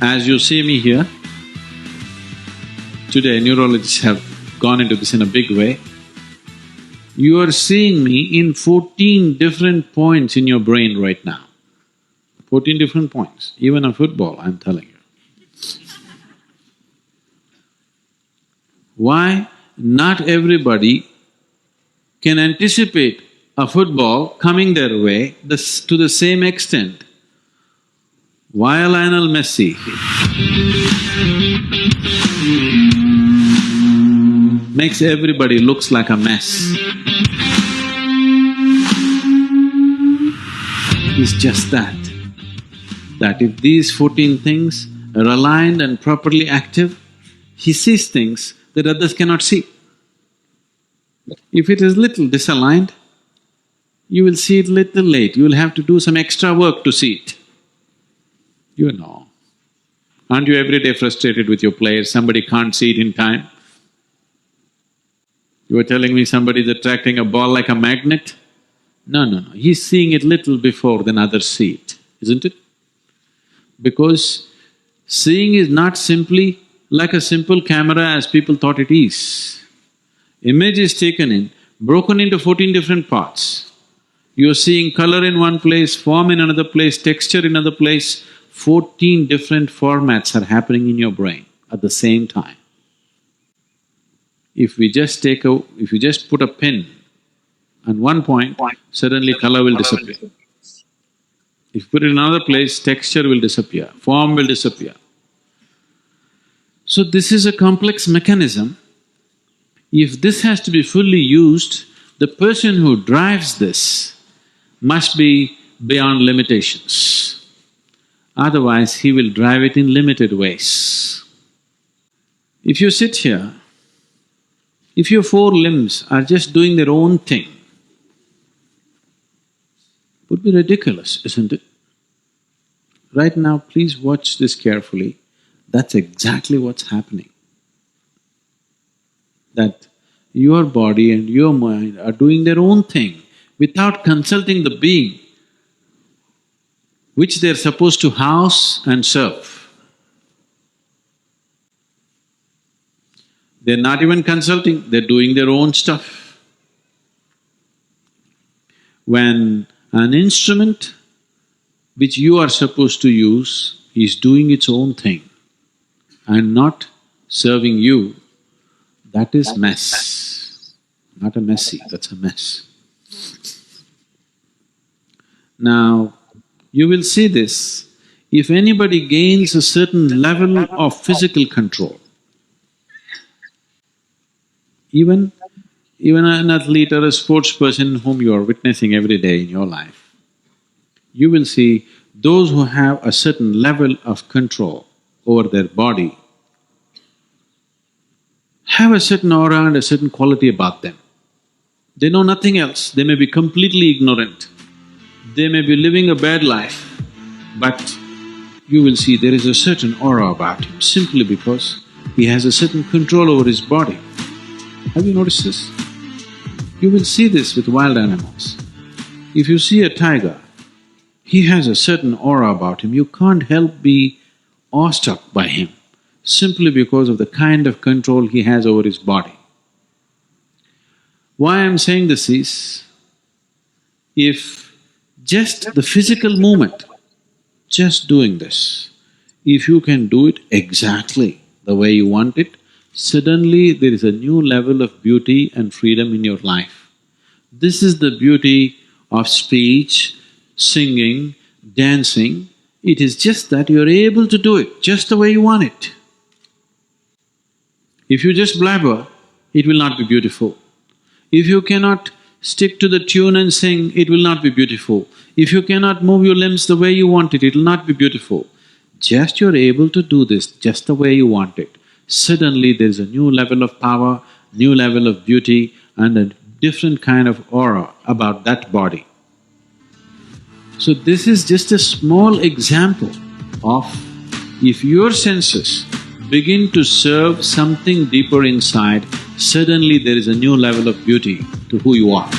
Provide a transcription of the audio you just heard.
As you see me here, today neurologists have gone into this in a big way. You are seeing me in 14 different points in your brain right now. 14 different points, even a football, I'm telling you. Why? Not everybody can anticipate a football coming their way to the same extent. Why Lionel Messi makes everybody looks like a mess. It's just that if these 14 things are aligned and properly active, he sees things that others cannot see. If it is little disaligned, you will see it little late, you will have to do some extra work to see it. You know. Aren't you every day frustrated with your players, somebody can't see it in time? You were telling me somebody's attracting a ball like a magnet? No, he's seeing it little before than others see it, isn't it? Because seeing is not simply like a simple camera as people thought it is. Image is taken in, broken into 14 different parts. You're seeing color in one place, form in another place, texture in another place. 14 different formats are happening in your brain at the same time. If you just put a pin on one point, suddenly color will disappear. If you put it in another place, texture will disappear, form will disappear. So this is a complex mechanism. If this has to be fully used, the person who drives this must be beyond limitations. Otherwise, he will drive it in limited ways. If you sit here, if your four limbs are just doing their own thing, it would be ridiculous, isn't it? Right now, please watch this carefully. That's exactly what's happening. That your body and your mind are doing their own thing without consulting the being which they're supposed to house and serve. They're not even consulting, they're doing their own stuff. When an instrument which you are supposed to use is doing its own thing and not serving you, that is mess. Not a messy, that's a mess. Now, you will see this, if anybody gains a certain level of physical control, even an athlete or a sports person whom you are witnessing every day in your life, you will see those who have a certain level of control over their body have a certain aura and a certain quality about them. They know nothing else, they may be completely ignorant, they may be living a bad life, but you will see there is a certain aura about him simply because he has a certain control over his body. Have you noticed this? You will see this with wild animals. If you see a tiger, he has a certain aura about him, you can't help be awestruck by him simply because of the kind of control he has over his body. Why I'm saying this is, if just the physical movement, just doing this, if you can do it exactly the way you want it, suddenly there is a new level of beauty and freedom in your life. This is the beauty of speech, singing, dancing. It is just that you're able to do it just the way you want it. If you just blabber, it will not be beautiful. If you cannot stick to the tune and sing, it will not be beautiful. If you cannot move your limbs the way you want it, it will not be beautiful. Just you're able to do this just the way you want it, suddenly there's a new level of power, new level of beauty and a different kind of aura about that body. So this is just a small example of if your senses begin to serve something deeper inside, suddenly there is a new level of beauty to who you are.